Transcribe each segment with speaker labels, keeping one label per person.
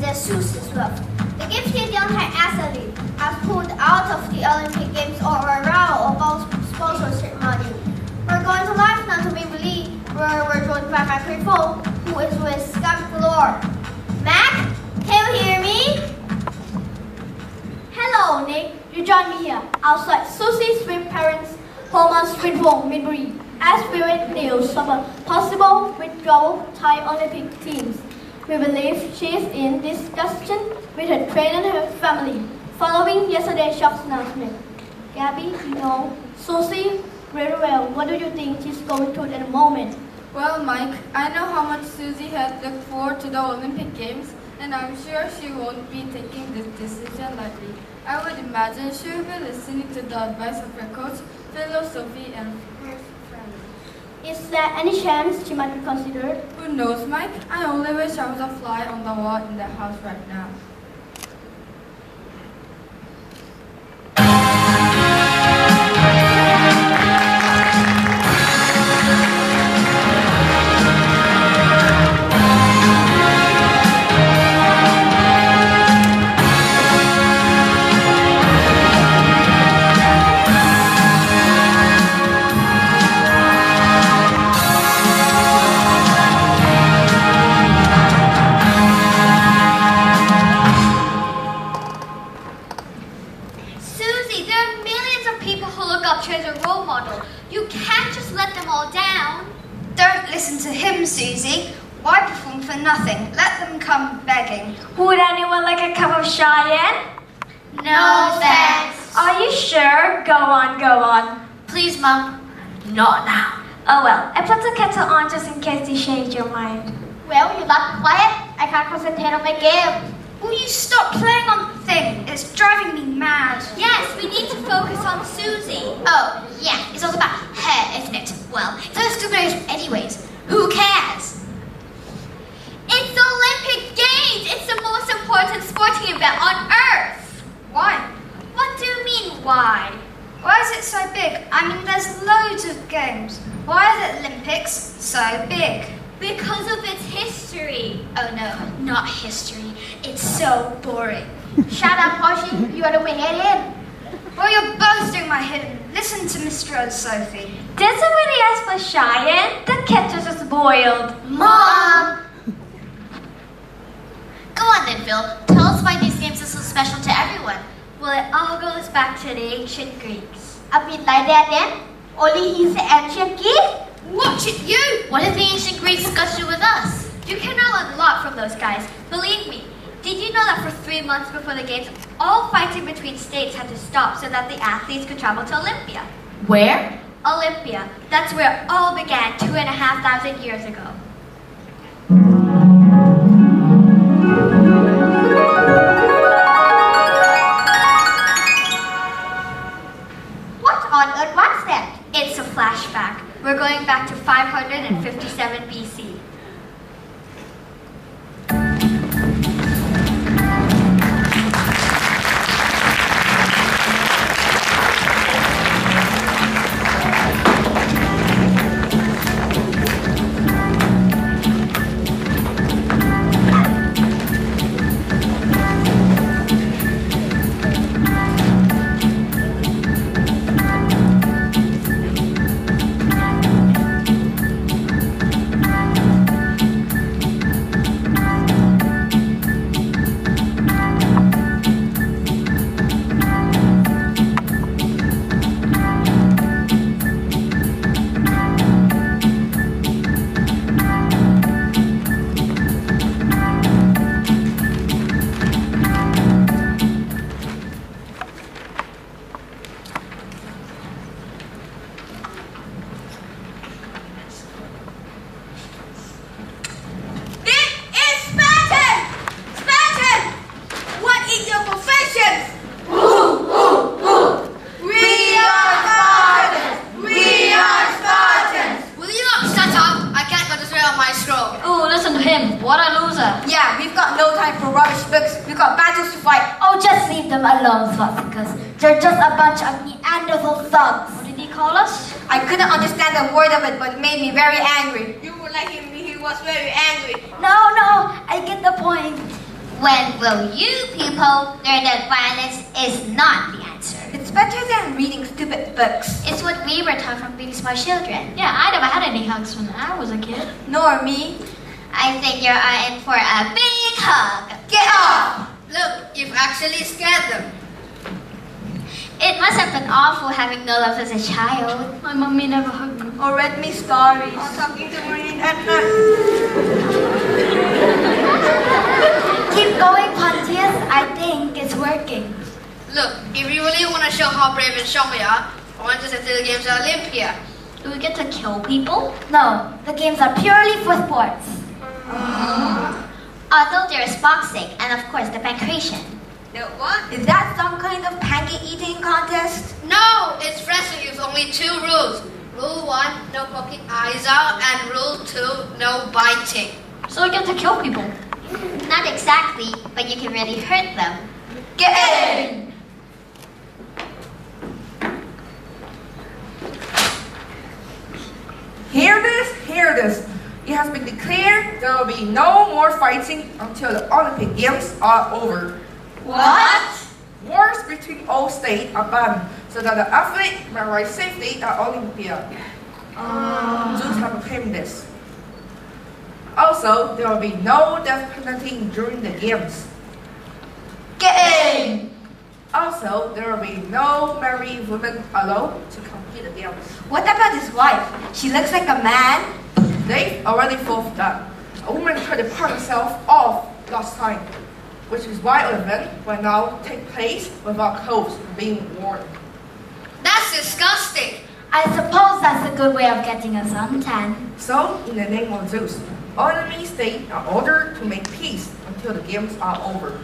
Speaker 1: there's Susie's love. The gifted young athlete has pulled out of the Olympic Games over a row of sponsorship money. We're going to live now to Beverly, where we're joined by my foe, who is with Scott Galore. Mac, can you hear me? Hello, Nick. You join me here outside Susie's with parents' home on Street Home, Midbury, as we read news of a possible withdrawal Thai Olympic teams. We believe she is in discussion with her trainer and her family, following yesterday's shock announcement. Gabby, you know Susie very well. What do you think she's going through at the moment?
Speaker 2: Well, Mike, I know how much Susie had looked forward to the Olympic Games, and I'm sure she won't be taking this decision lightly. I would imagine she will be listening to the advice of her coach, philosophy, and her family.
Speaker 1: Is there any chance she might be considered?
Speaker 2: Who knows, Mike? I only wish I was a fly on the wall in the house right now.
Speaker 3: Listen to him, Susie. Why perform for nothing? Let them come begging.
Speaker 4: Would anyone like a cup of Cheyenne?
Speaker 3: No, thanks.
Speaker 4: Are you sure? Go on, go on.
Speaker 3: Please, Mum. Not now.
Speaker 4: Oh well, I put the kettle on just in case you change your mind.
Speaker 1: Well, you like quiet. I can't concentrate on my game.
Speaker 3: Will you stop playing on the thing? It's driving me mad.
Speaker 1: Yes, we need to focus on Susie.
Speaker 3: Oh, yeah, it's all about her, isn't it? Well, those stupid anyways. Who cares?
Speaker 1: It's the Olympic Games. It's the most important sporting event on Earth.
Speaker 3: Why?
Speaker 1: What do you mean, why?
Speaker 3: Why is it so big? I mean, there's loads of games. Why are the Olympics so big?
Speaker 1: Because of its history.
Speaker 3: Oh no, not history. It's so boring.
Speaker 1: Shut up, Hoshi. You are the wing in.
Speaker 3: Well, you're both doing my hidden. Listen to Mr. and Sophie.
Speaker 4: Did somebody ask for Cheyenne? The kettle just boiled.
Speaker 3: Mom!
Speaker 1: Go on then, Phil. Tell us why these games are so special to everyone. Well, it all goes back to the ancient Greeks. A bit like that then? Only he's the ancient Greek?
Speaker 3: Watch it, you!
Speaker 1: What did the ancient Greeks got to do with us? You can learn a lot from those guys. Believe me. Did you know that for 3 months before the games, all fighting between states had to stop so that the athletes could travel to Olympia?
Speaker 3: Where?
Speaker 1: Olympia. That's where it all began 2,500 years ago. What on earth was that? It's a flashback. We're going back to 557 BC.
Speaker 4: Them alone, swastikers. They're just a bunch of Neanderthal thugs. What did he call us?
Speaker 3: I couldn't understand a word of it, but it made me very angry.
Speaker 5: You were like him, he was very angry.
Speaker 4: No, I get the point.
Speaker 5: When will you people learn that violence is not the answer?
Speaker 4: It's better than reading stupid books.
Speaker 5: It's what we were taught from being smart children.
Speaker 1: Yeah, I never had any hugs when I was a kid.
Speaker 4: Nor me.
Speaker 5: I think you're in for a big hug.
Speaker 4: Get off!
Speaker 6: Look, you've actually scared them.
Speaker 5: It must have been awful having no love as a child.
Speaker 1: My mommy never hugged me.
Speaker 4: Or read me stories.
Speaker 3: Or talking to Maureen at night.
Speaker 4: Keep going, Pontius. I think it's working.
Speaker 6: Look, if you really want to show how brave and strong we are, I want us to do the games at Olympia.
Speaker 1: Do we get to kill people?
Speaker 4: No, the games are purely for sports.
Speaker 5: Although there is boxing and of course the pancreation.
Speaker 4: What? Is that some kind of pancake eating contest?
Speaker 6: No, it's wrestling with only 2 rules. Rule 1, no poking eyes out, and Rule 2, no biting.
Speaker 1: So we get to kill people.
Speaker 5: Not exactly, but you can really hurt them.
Speaker 4: Get in!
Speaker 7: Hear this? Hear this. It has been declared there will be no more fighting until the Olympic Games are over.
Speaker 4: What?
Speaker 7: Wars between all states are banned so that the athlete may ride safely at Olympia. Zeus have proclaimed this. Also, there will be no death penalty during the games.
Speaker 4: Get in!
Speaker 7: Also, there will be no married women allowed to compete the games.
Speaker 4: What about his wife? She looks like a man.
Speaker 7: They've already thought that. A woman tried to part herself off last time, which is why the event will now take place without clothes being worn.
Speaker 6: That's disgusting.
Speaker 4: I suppose that's a good way of getting a suntan.
Speaker 7: So, in the name of Zeus, all enemy states are ordered to make peace until the games are over.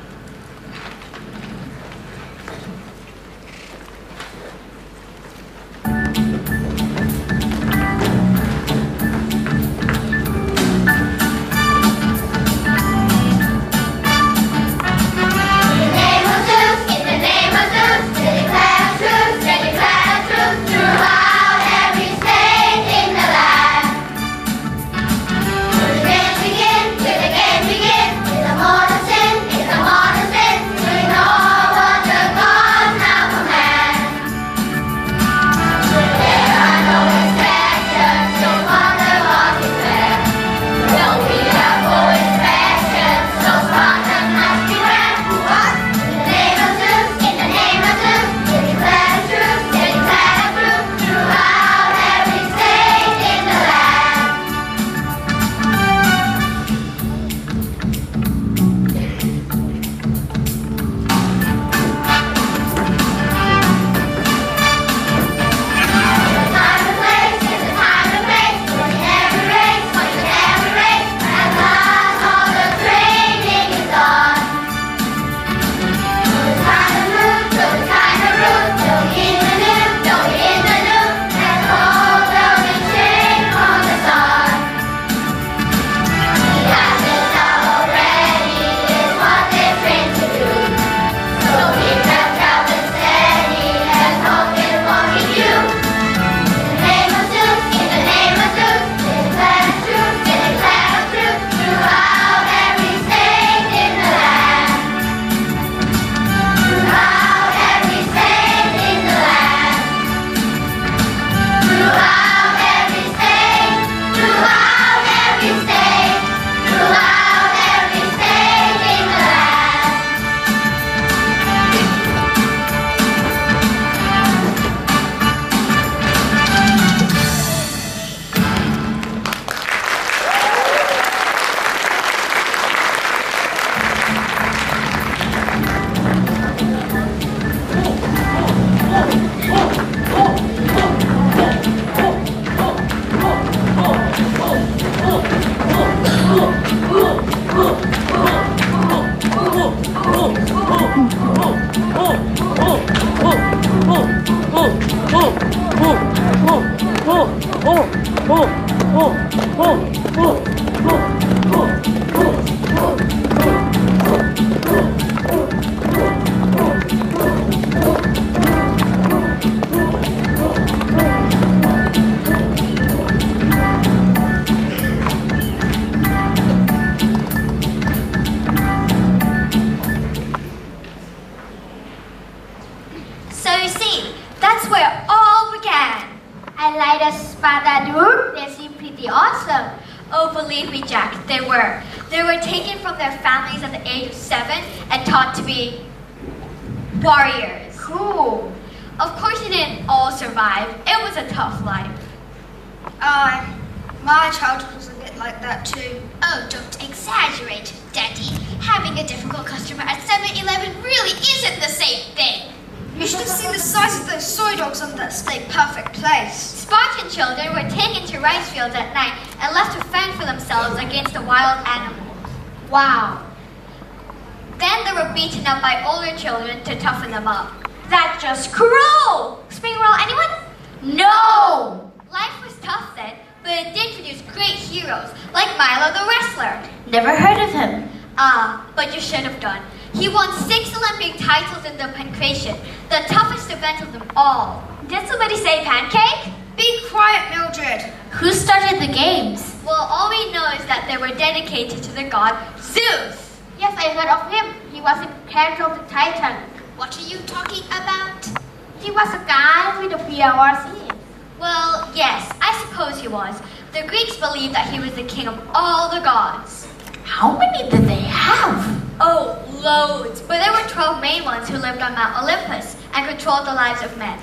Speaker 5: Begin, till the game begin, it's a mortal sin, it's a mortal were. They were taken from their families at the age of 7 and taught to be warriors.
Speaker 3: Cool.
Speaker 5: Of course, they didn't all survive. It was a tough life.
Speaker 3: My childhood was a bit like that too.
Speaker 5: Oh, don't exaggerate, Daddy. Having a difficult customer at 7-Eleven really isn't the same thing.
Speaker 3: You should have seen the size of those soy dogs on that Stay Perfect place.
Speaker 5: Spartan children were taken to rice fields at night and left to fend for themselves against the wild animals.
Speaker 4: Wow.
Speaker 5: Then they were beaten up by older children to toughen them up.
Speaker 4: That's just cruel! Spring roll, anyone? No!
Speaker 5: Life was tough then, but it did produce great heroes, like Milo the wrestler.
Speaker 4: Never heard of him.
Speaker 5: But you should have done. He won 6 Olympic titles in the pancration, the toughest event of them all.
Speaker 4: Did somebody say pancake?
Speaker 3: Be quiet, Mildred.
Speaker 4: Who started the games?
Speaker 5: Well, all we know is that they were dedicated to the god Zeus.
Speaker 4: Yes, I heard of him. He was in charge of the Titan.
Speaker 5: What are you talking about?
Speaker 4: He was a guy with a PRC.
Speaker 5: Well, yes, I suppose he was. The Greeks believed that he was the king of all the gods.
Speaker 4: How many did they have?
Speaker 5: Oh, loads. But there were 12 main ones who lived on Mount Olympus and controlled the lives of men.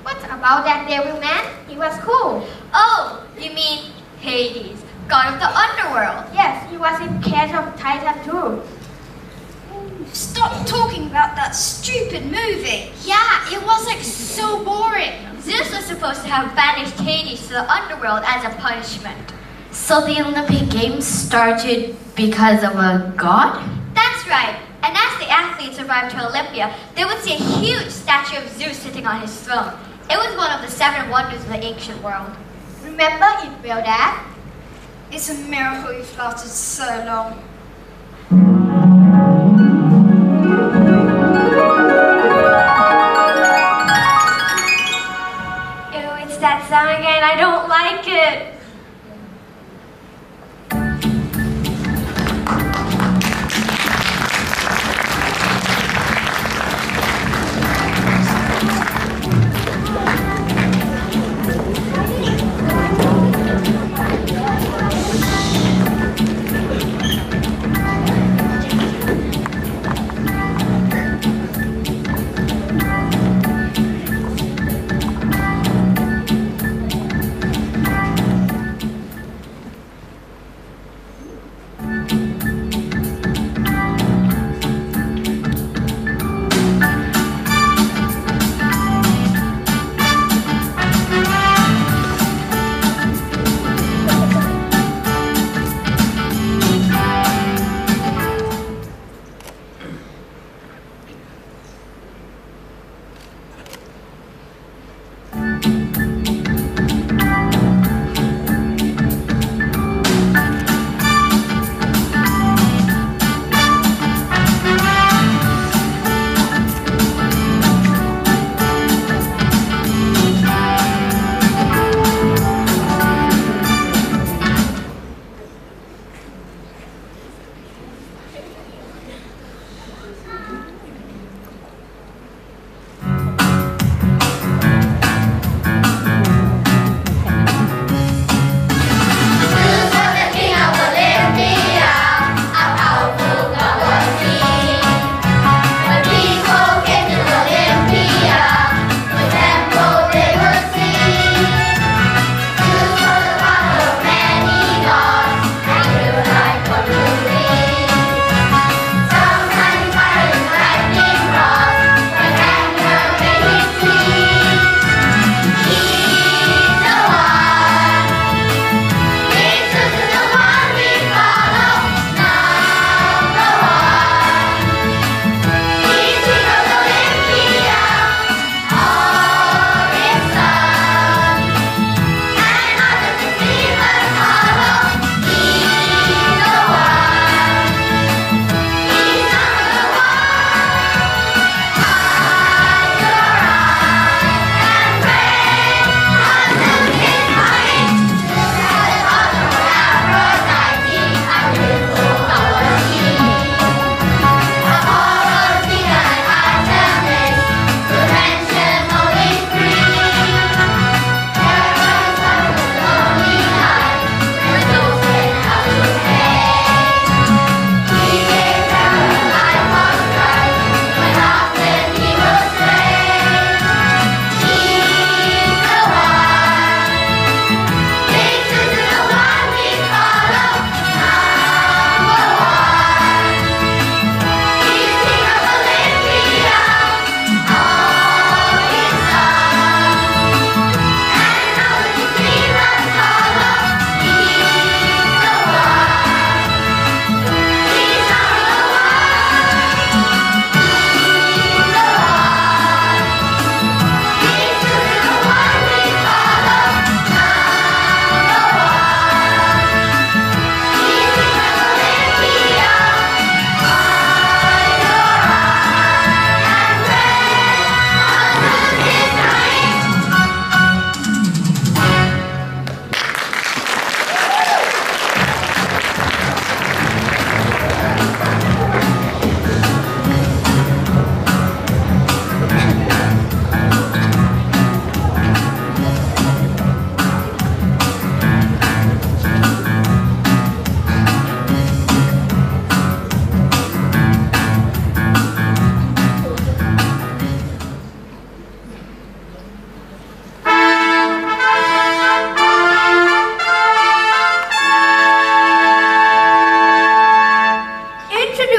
Speaker 4: What about that devil man? He was cool.
Speaker 5: Oh, you mean Hades, god of the underworld.
Speaker 4: Yes, he was in charge of Titan too.
Speaker 3: Stop talking about that stupid movie.
Speaker 5: Yeah, it was like so boring. Zeus was supposed to have banished Hades to the underworld as a punishment.
Speaker 4: So the Olympic Games started because of a god?
Speaker 5: That's right. And as the athletes arrived to Olympia, they would see a huge statue of Zeus sitting on his throne. It was one of the 7 wonders of the ancient world.
Speaker 4: Remember it well, Dad?
Speaker 3: It's a miracle you've lasted so long.
Speaker 4: Ew, it's that song again. I don't like it.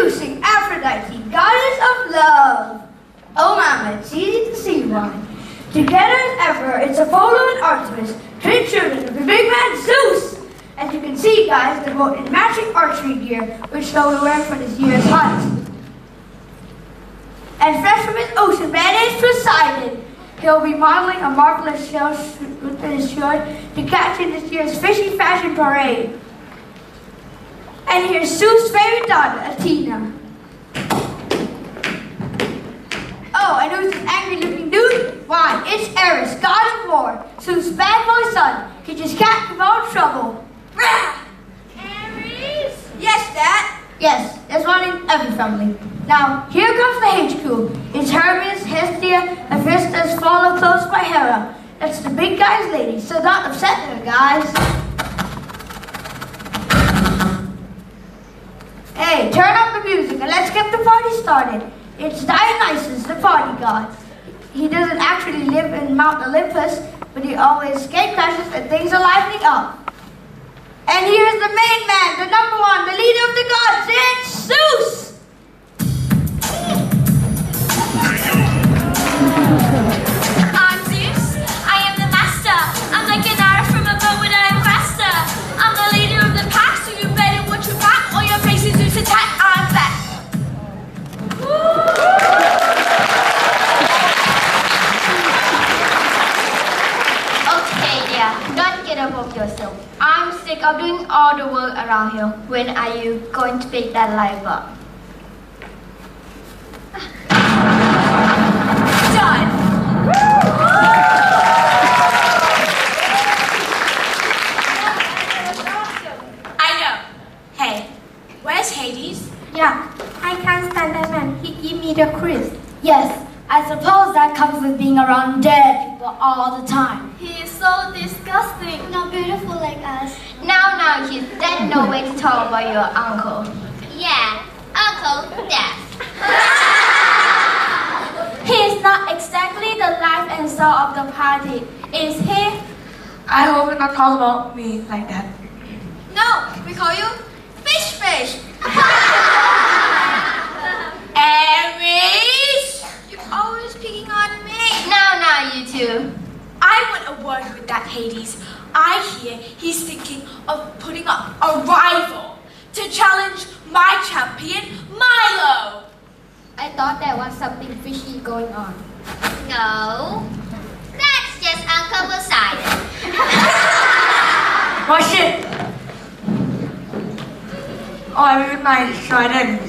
Speaker 1: Introducing Aphrodite, goddess of love. Oh mama, it's easy to see why. Together as ever, it's Apollo and Artemis, twin children of the big man Zeus. As you can see, guys, they're both in matching archery gear, which they'll be wearing for this year's hunt. And fresh from his ocean bed is Poseidon. He'll be modeling a marvelous shell within his shore to catch in this year's fishy fashion parade. And here's Zeus' favorite daughter, Athena. Oh, and who's this angry-looking dude? Why, it's Ares, god of war. Zeus' bad boy son. He just can't give out trouble.
Speaker 3: Aries?
Speaker 1: Yes, Dad. Yes, there's one in every family. Now, here comes the H crew. It's Hermes, Hestia, Hephaestus, followed close by Hera. That's the big guy's lady, so don't upset her, guys. Hey, turn up the music and let's get the party started. It's Dionysus, the party god. He doesn't actually live in Mount Olympus, but he always skate crashes and things are livening up. And here's the main man, the number one, the leader of the gods, it's Zeus!
Speaker 8: I'm Zeus. I am the master. I'm like an arrow from a bow when I'm faster. I'm the leader of the pack, so you better watch your back or your face is Zeus attack. I'm back.
Speaker 4: Okay, yeah, don't get above yourself. I'm sick of doing all the work around here. When are you going to pick that life up?
Speaker 8: Done. I know. Hey, where's Hades?
Speaker 1: Yeah, I can't stand that man. He give me the crease.
Speaker 4: Yes, I suppose that comes with being around dead people all the time.
Speaker 8: He is so disgusting.
Speaker 1: Not beautiful like us.
Speaker 4: Now, he's dead. No way to talk about your uncle.
Speaker 5: Yeah, Uncle Death.
Speaker 8: He is not exactly the life and soul of the party, is he?
Speaker 7: I hope you're not talking about me like that.
Speaker 6: No, we call you Fish.
Speaker 8: Aries!
Speaker 6: You're always picking on me.
Speaker 4: Now, you two.
Speaker 8: I want a word with that Hades. I hear he's thinking of putting up a rival to challenge my champion, Milo.
Speaker 4: I thought there was something fishy going on.
Speaker 5: No, that's just Uncle Poseidon.
Speaker 7: Oh shit! Oh, I mean my trident.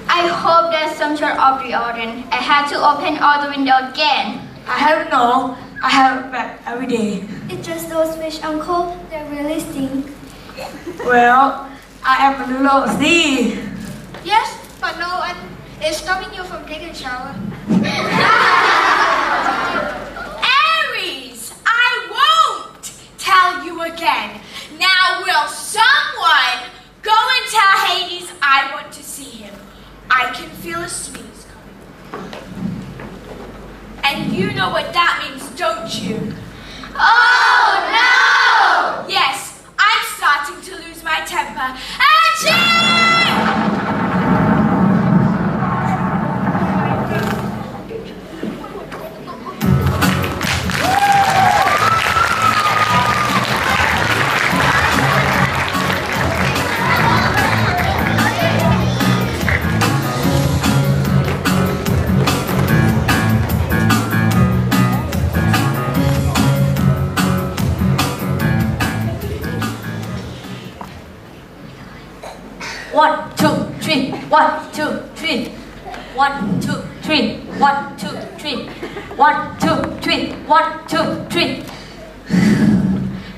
Speaker 4: I hope there's some sort of reordering. I had to open all the windows again.
Speaker 7: I have no. I have it back every day.
Speaker 1: It's just those fish, Uncle. They really stink.
Speaker 7: Well, I am a little sea.
Speaker 6: Yes, but no one is stopping you from taking a shower.
Speaker 8: Aries, I won't tell you again. Now will someone go and tell Hades I want to see him? I can feel a sneeze coming. And you know what that means, don't you?
Speaker 4: Oh no!
Speaker 8: Yes, I'm starting to lose my temper. Achoo!
Speaker 4: One, two, three. 1, 2, 3. 1, 2, 3. 1, 2, 3. 1, 2, 3. 1, 2, 3.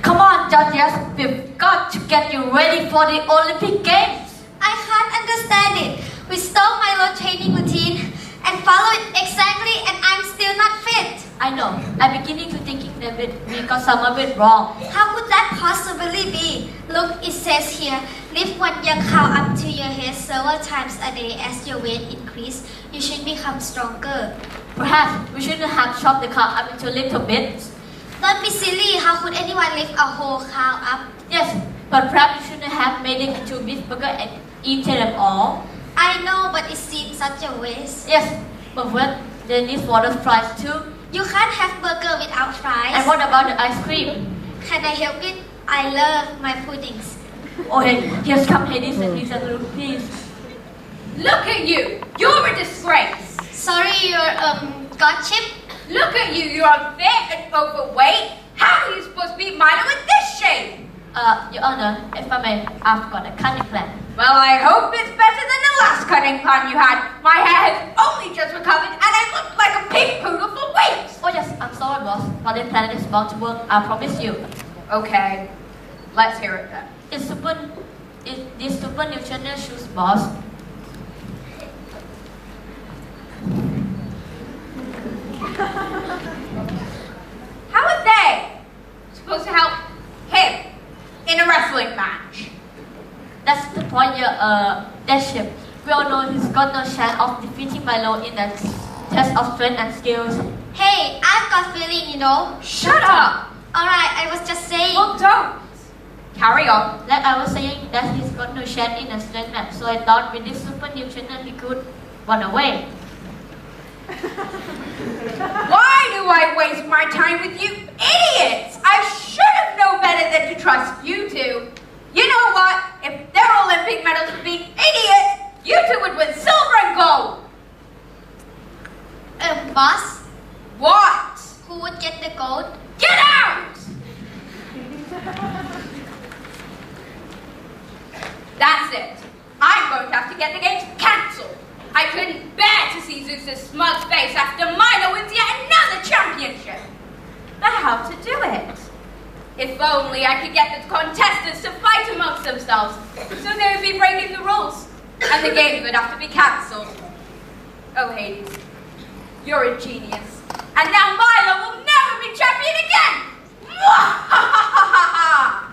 Speaker 4: Come on, Georgios. We've got to get you ready for the Olympic Games.
Speaker 5: I can't understand it. We stole my training routine and follow it exactly, and I'm still not fit.
Speaker 4: I know. I'm beginning to thinking that we got some of it wrong.
Speaker 5: How could that possibly be? Look, it says here, lift one young cow up to your head several times a day as your weight increase. You should become stronger.
Speaker 4: Perhaps we shouldn't have chopped the cow up into little bits.
Speaker 5: Don't be silly. How could anyone lift a whole cow up?
Speaker 4: Yes, but perhaps we shouldn't have made it into beef burger and eaten them all.
Speaker 5: I know, but it seems such a waste.
Speaker 4: Yes, but what? They need water fries too.
Speaker 5: You can't have burger without fries.
Speaker 4: And what about the ice cream?
Speaker 5: Can I help it? I love my puddings.
Speaker 4: Okay, here's come Hades and interlude, please.
Speaker 8: Look at you. You're a disgrace.
Speaker 5: Sorry, you're got chip.
Speaker 8: Look at you. You're unfit and overweight. How are you supposed to beat Milo in this shape?
Speaker 4: Your Honor, if I may, I've got a cunning plan.
Speaker 8: Well, I hope it's better than the last cutting plan you had. My hair has only just recovered and I look like a pink poodle for weeks.
Speaker 4: Oh yes, I'm sorry, boss, but this plan is bound to work, I promise you.
Speaker 8: Okay, let's hear it then.
Speaker 4: These super nutritional shoes, boss.
Speaker 8: How are they supposed to help him in a wrestling match?
Speaker 4: That's the point, that ship. We all know he's got no chance of defeating Milo in a test of strength and skills.
Speaker 5: Hey, I've got feeling, you know.
Speaker 8: Shut up!
Speaker 5: Alright, I was just saying.
Speaker 8: Well, don't. Carry on.
Speaker 4: Like I was saying that he's got no chance in a strength match, so I thought with this super nutrition he could run away.
Speaker 8: Why do I waste my time with you idiots? I should have known better than to trust you two. You know what? If their Olympic medals were being idiots, you two would win silver and gold.
Speaker 5: Boss,
Speaker 8: What?
Speaker 5: who would get the gold?
Speaker 8: Get out! That's it. I'm going to have to get the games cancelled. I couldn't bear to see Zeus's smug face after Milo wins yet another championship. But how to do it? If only I could get the contestants to fight amongst themselves, so they would be breaking the rules, and the games would have to be cancelled. Oh, Hades, you're a genius. And now Milo will never be champion again! Mwahahaha!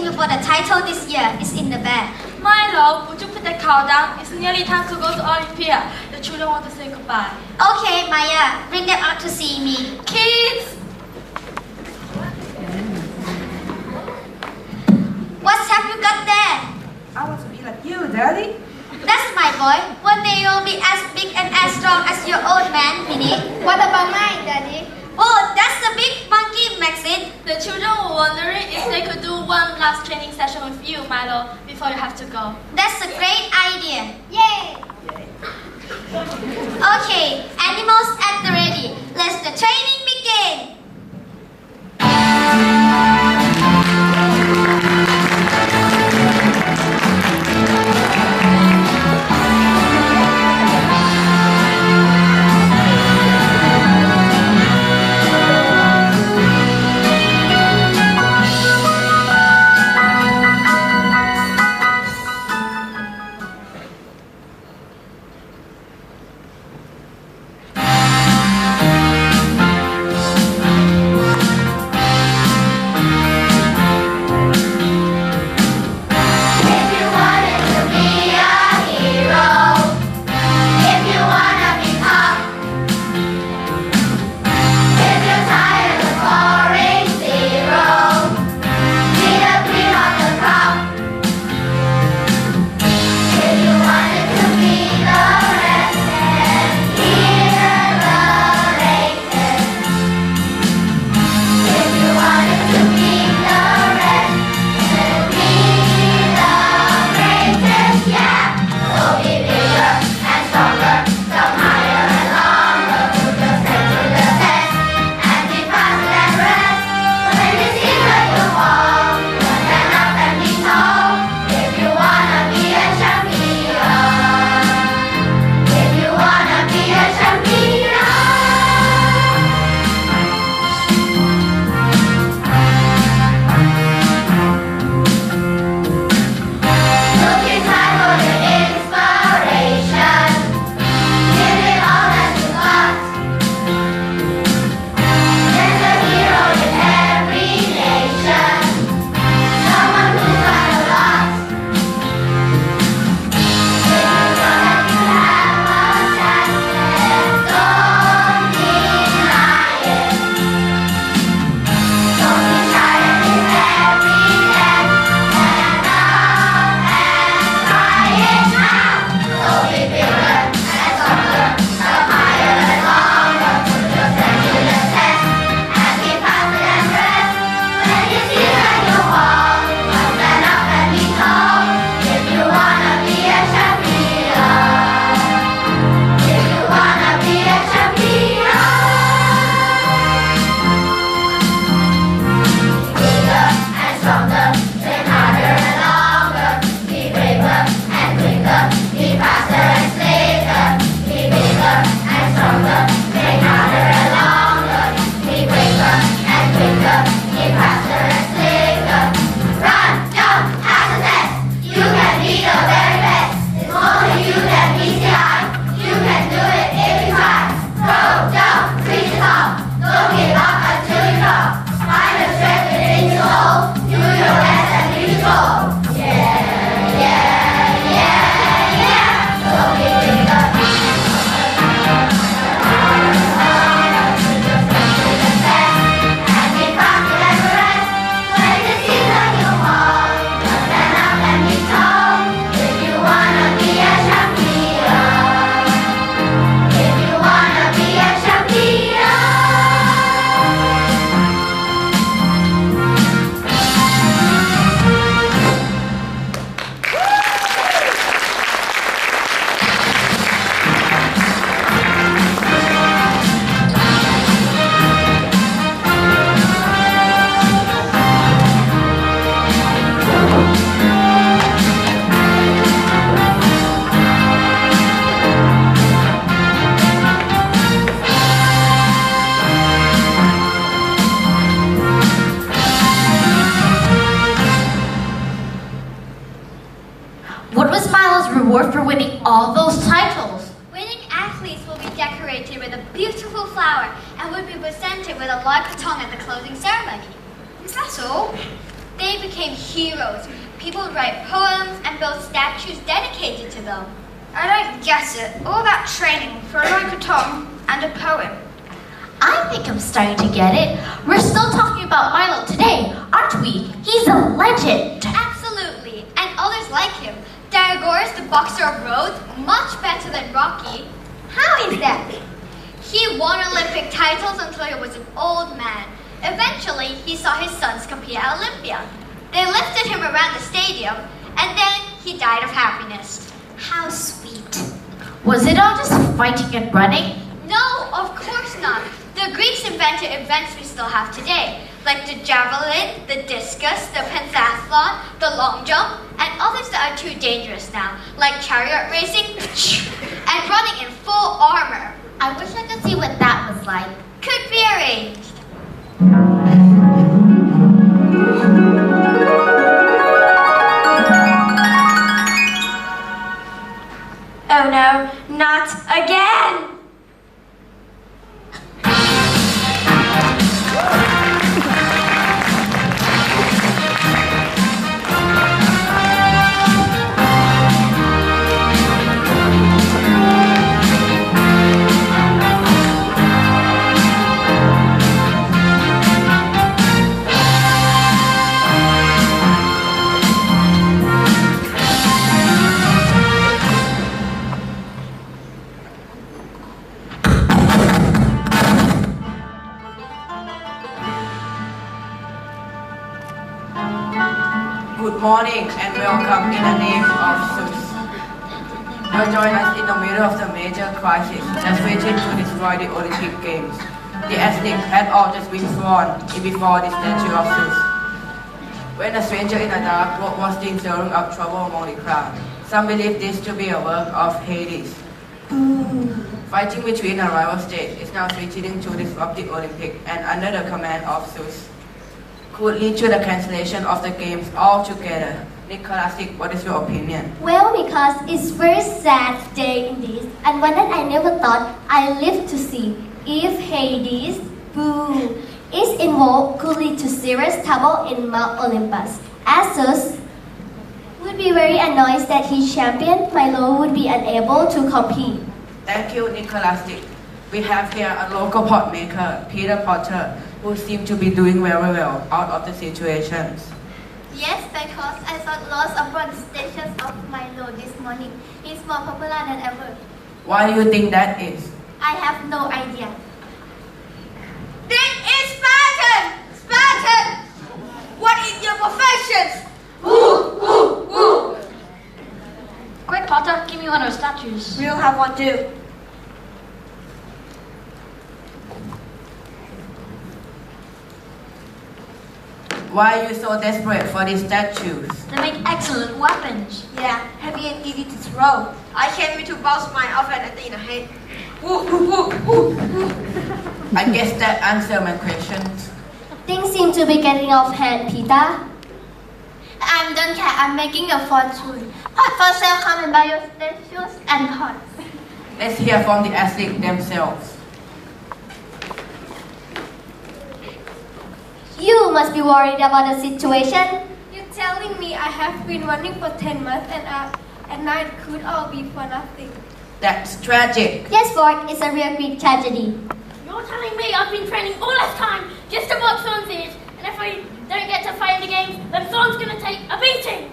Speaker 5: voting for the title this year is in the bag.
Speaker 4: Milo, would you put the countdown? It's nearly time to go to Olympia. The children want to say goodbye.
Speaker 5: Okay, Maya, bring them out to see me.
Speaker 4: Kids!
Speaker 5: What have you got there?
Speaker 7: I want to be like you, Daddy.
Speaker 5: That's my boy. One day you'll be as big and as strong as your old man, Minnie.
Speaker 3: What about mine, Daddy?
Speaker 5: Oh, that's the big monkey, Maxine.
Speaker 4: The children were wondering if they could do one last training session with you, Milo, before you have to go.
Speaker 5: That's a great idea.
Speaker 3: Yay!
Speaker 5: Okay, animals at the ready. Let the training begin.
Speaker 4: reward for winning all those titles.
Speaker 5: Winning athletes will be decorated with a beautiful flower and will be presented with a log katong at the closing ceremony. Is that so? They became heroes. People write poems and build statues dedicated to them.
Speaker 3: I don't get it. All that training for a locaton and a poem.
Speaker 4: I think I'm starting to get it. We're still talking about Milo today, aren't we? He's a legend.
Speaker 5: Absolutely, and others like him. Diagoras, the boxer of Rhodes, much better than Rocky. How is that? He won Olympic titles until he was an old man. Eventually, he saw his sons compete at Olympia. They lifted him around the stadium, and then he died of happiness.
Speaker 4: How sweet. Was it all just fighting and running?
Speaker 5: No, of course not. The Greeks invented events we still have today, like the javelin, the discus, the pentathlon, the long jump, and others that are too dangerous now, like chariot racing and running in full armor.
Speaker 4: I wish I could see what that was like.
Speaker 5: Could be arranged.
Speaker 3: Oh no, not again!
Speaker 9: Good morning and welcome in the name of Zeus. You join us in the middle of the major crisis that threatened to destroy the Olympic Games. The athletes had all just been sworn in before the statue of Zeus. When a stranger in the dark was seen stirring up trouble among the crowd, some believe this to be a work of Hades. Fighting between a rival state is now threatening to disrupt the Olympic and under the command of Zeus could lead to the cancellation of the games altogether. Nicholas, what is your opinion?
Speaker 1: Well, because it's very sad day in this, and one that I never thought I lived to see. If Hades, boo, is involved, could lead to serious trouble in Mount Olympus. As Zeus would be very annoyed that his champion, Milo, would be unable to compete.
Speaker 9: Thank you, Nicholas. We have here a local pot maker, Peter Potter, who seems to be doing very well out of the situations.
Speaker 1: Yes, because I saw lots of protestations of Milo this morning. He's more popular than ever.
Speaker 9: Why do you think that is?
Speaker 1: I have no idea.
Speaker 8: This is Spartan! Spartan! What is your professions?
Speaker 4: Quick, Potter, give me one of those statues.
Speaker 3: We'll have one too.
Speaker 9: Why are you so desperate for these statues?
Speaker 4: They make excellent weapons.
Speaker 3: Yeah, heavy and easy to throw. I came here to bounce my offhand in the head.
Speaker 9: I guess that answers my questions.
Speaker 1: Things seem to be getting off hand, Peter. Don't care, I'm making a fortune. Pot for sale, come and buy your statues and pots.
Speaker 9: Let's hear from the athletes themselves.
Speaker 1: You must be worried about the situation.
Speaker 10: You're telling me I have been running for 10 months and now it could all be for nothing.
Speaker 9: That's tragic.
Speaker 1: Yes, Ford, it's a real big tragedy.
Speaker 10: You're telling me I've been training all this time just to box Son's ears, and if I don't get to fight in the games, then Son's gonna take a beating.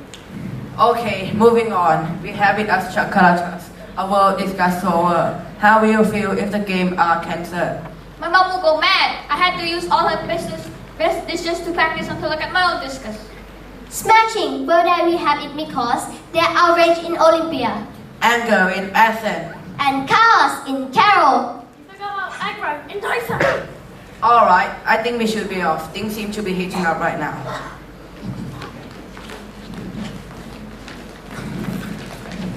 Speaker 9: Okay, moving on. We have it as Chakalatas. A world discussed over. How will you feel if the games are cancelled?
Speaker 10: My mom will go mad. I had to use all her best dishes to practice until I got my own discus.
Speaker 1: Smashing! Well, there we have it because they're outrage in Olympia.
Speaker 9: Anger in Athens.
Speaker 1: And chaos in Carol.
Speaker 10: I forgot about aggro in Dyson.
Speaker 9: Alright, I think we should be off. Things seem to be heating up right now.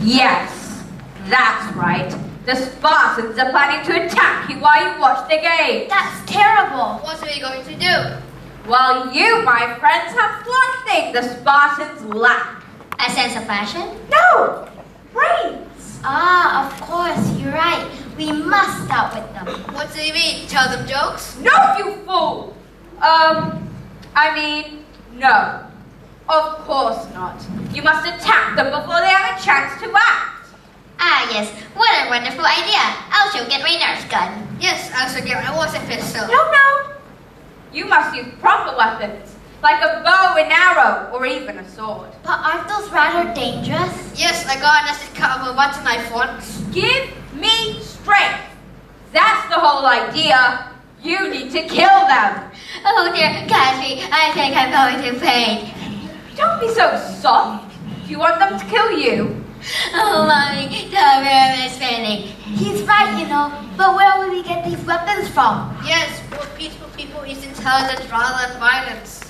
Speaker 4: Yes, that's right. The Spartans are planning to attack you while you watch the game.
Speaker 10: That's terrible.
Speaker 6: What are we going to do?
Speaker 4: Well, you, my friends, have one thing the Spartans lack.
Speaker 5: A sense of fashion?
Speaker 4: No! Brains!
Speaker 5: Ah, of course, you're right. We must start with them.
Speaker 6: What do you mean? Tell them jokes?
Speaker 4: No, you fool! No. Of course not. You must attack them before they have a chance to act.
Speaker 5: Ah, yes. What a wonderful idea. I shall get my Nerf gun.
Speaker 6: Yes, I shall get my water pistol.
Speaker 4: No. You must use proper weapons, like a bow and arrow, or even a sword.
Speaker 5: But aren't those rather dangerous?
Speaker 6: Yes, I got a nasty cut of a butter knife once.
Speaker 4: Give me strength. That's the whole idea. You need to kill them.
Speaker 5: Oh dear, Cassie, I think I'm going to faint.
Speaker 4: Don't be so soft. Do you want them to kill you?
Speaker 5: Oh, Mommy, the room is spinning.
Speaker 1: He's right, you know, but where will we get these weapons from?
Speaker 6: Yes, more peaceful people is intelligence rather than violence.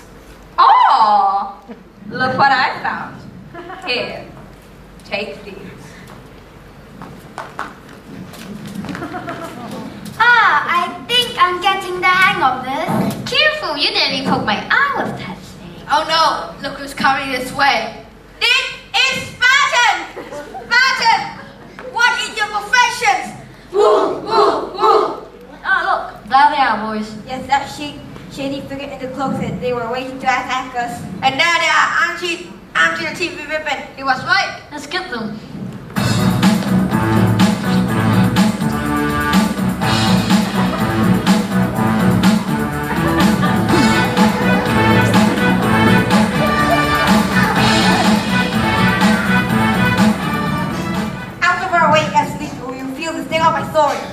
Speaker 4: Oh, look what I found. Here, take these.
Speaker 1: I think I'm getting the hang of this.
Speaker 5: Careful, you nearly poked my eye with that thing.
Speaker 6: Oh no, look who's coming this way.
Speaker 4: This is Spartan! Spartan! What is your profession?
Speaker 5: Ah, look, there they are, boys.
Speaker 11: Yes, that shady figure in the cloak said they were waiting to attack us.
Speaker 4: And there they are, Auntie the TV ribbon.
Speaker 5: He was right. Let's get them.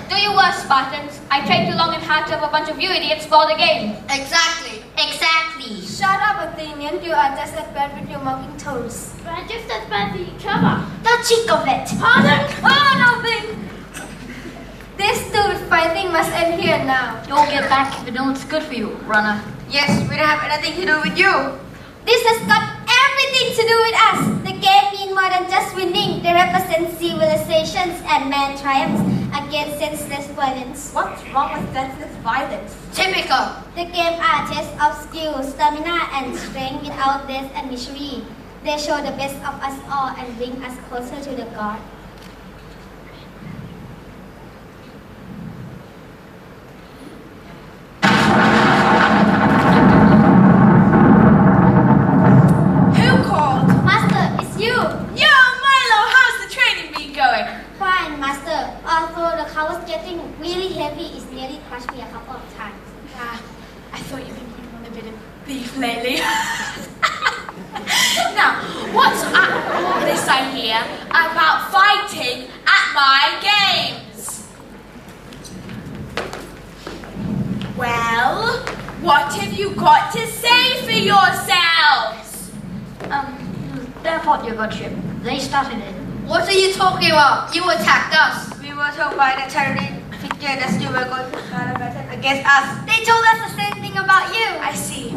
Speaker 10: Do you worse, Spartans? I trained too long and hard to have a bunch of you idiots spoil the game.
Speaker 6: Exactly.
Speaker 1: Shut up, Athenian. You are just as bad with your mocking toes.
Speaker 10: We're just as bad as each other.
Speaker 1: The cheek of it.
Speaker 10: Pardon?
Speaker 1: Oh, nothing. This stupid fighting must end here now.
Speaker 5: You'll get back if it looks good for you, runner.
Speaker 4: Yes, we don't have anything to do with you.
Speaker 1: This has got everything to do with us. The game means more than just winning. They represent civilizations and man triumphs against senseless violence.
Speaker 11: What's wrong with senseless violence?
Speaker 6: Typical.
Speaker 1: The game are tests of skill, stamina, and strength without death and misery. They show the best of us all and bring us closer to the God.
Speaker 8: Who called?
Speaker 1: Master, it's you.
Speaker 8: Yo, Milo, how's the training been going?
Speaker 1: Fine, Master. Although the car was getting really heavy, it's nearly crushed me a couple of times.
Speaker 8: I thought you've been putting on a bit of beef lately. Now, what's up this I hear about fighting at my games? Well, what have you got to say for yourselves?
Speaker 5: Their fault, your godship. They started it.
Speaker 6: What are you talking about? You attacked us.
Speaker 11: We were told by the charity figure that you were going to start a battle against us.
Speaker 1: They told us the same thing about you.
Speaker 8: I see.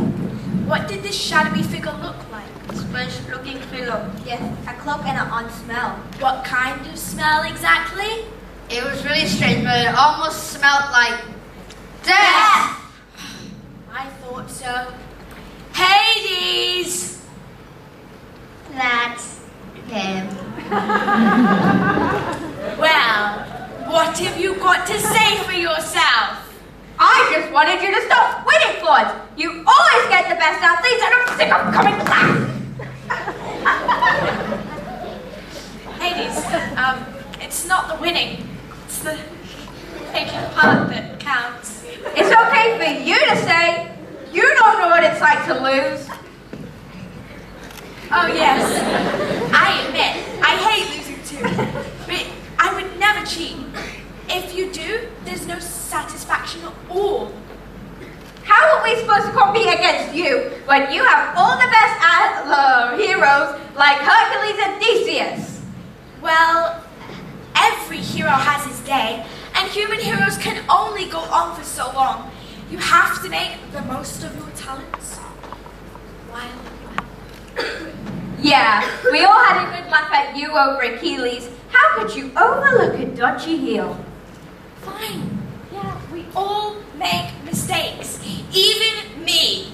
Speaker 8: What did this shadowy figure look like?
Speaker 11: Strange-looking fellow. Yes, a cloak and an on smell.
Speaker 8: What kind of smell exactly?
Speaker 6: It was really strange, but it almost smelled like death.
Speaker 8: I thought so. Hades!
Speaker 5: That's him.
Speaker 8: Well, what have you got to say for yourself?
Speaker 4: I just wanted you to stop winning, Floyd. You always get the best athletes, and I'm sick of coming last.
Speaker 8: Hades, it's not the winning. It's the taking part that counts.
Speaker 4: It's okay for you to say. You don't know what it's like to lose.
Speaker 8: Oh yes, I admit, I hate losing too. But I would never cheat. If you do, there's no satisfaction at all.
Speaker 4: How are we supposed to compete against you when you have all the best heroes like Hercules and Theseus?
Speaker 8: Well, every hero has his day, and human heroes can only go on for so long. You have to make the most of your talents while you have.
Speaker 4: Yeah, we all had a good laugh at you over Achilles. How could you overlook a dodgy heel?
Speaker 8: Fine. Yeah, we all make mistakes. Even me.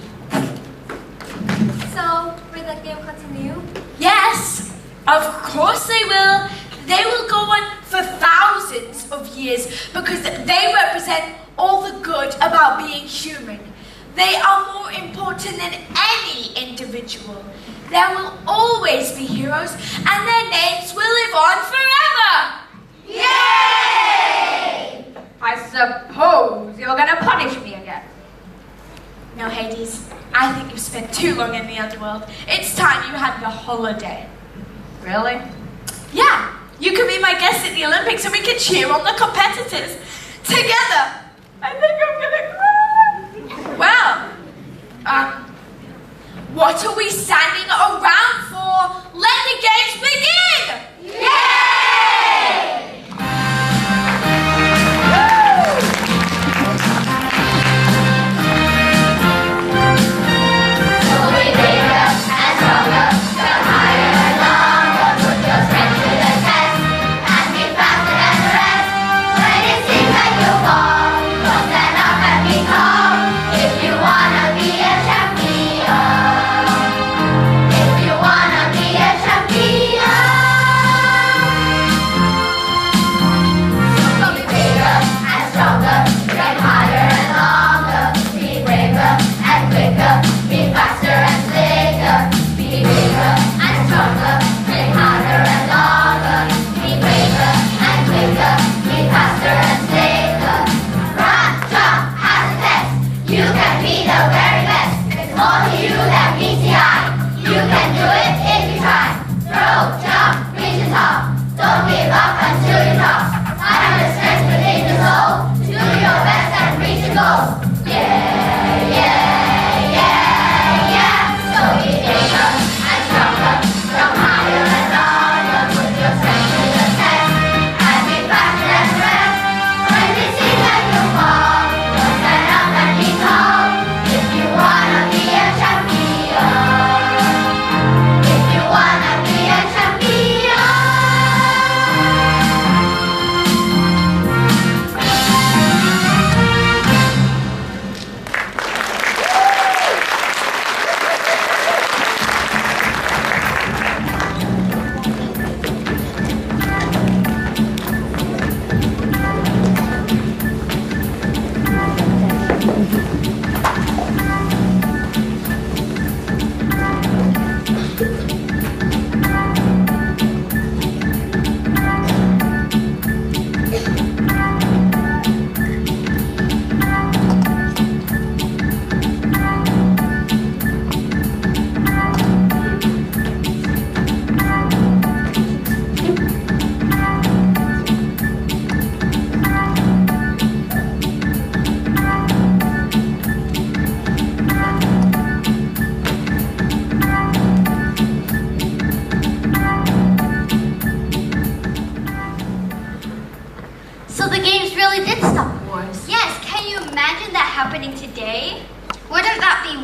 Speaker 1: So, will the game continue?
Speaker 8: Yes, of course they will. They will go on for thousands of years because they represent all the good about being human. They They are more important than any individual. There will always be heroes, and their names will live on forever!
Speaker 11: Yay! I suppose you're gonna punish me again.
Speaker 8: No, Hades. I think you've spent too long in the underworld. It's time you had your holiday.
Speaker 11: Really?
Speaker 8: Yeah, you could be my guest at the Olympics and we could cheer on the competitors together. I think I'm gonna cry. Well, what are we standing around for? Let the games begin!
Speaker 11: Yay!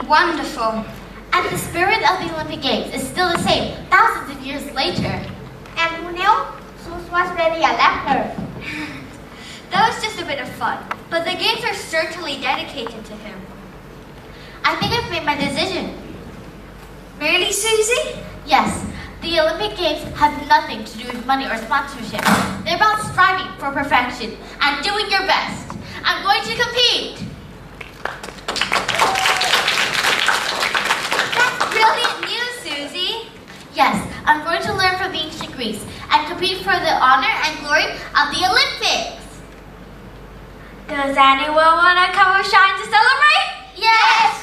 Speaker 5: Wonderful.
Speaker 4: And the spirit of the Olympic Games is still the same, thousands of years later.
Speaker 3: And who knew? Zeus was really a leper.
Speaker 5: That was just a bit of fun, but the games are certainly dedicated to him.
Speaker 4: I think I've made my decision.
Speaker 3: Really, Susie?
Speaker 4: Yes, the Olympic Games have nothing to do with money or sponsorship. They're about striving for perfection and doing your best. I'm going to compete.
Speaker 5: Brilliant news, Susie.
Speaker 4: Yes, I'm going to learn from ancient Greece and compete for the honor and glory of the Olympics.
Speaker 3: Does anyone want to come and shine to celebrate?
Speaker 4: Yes!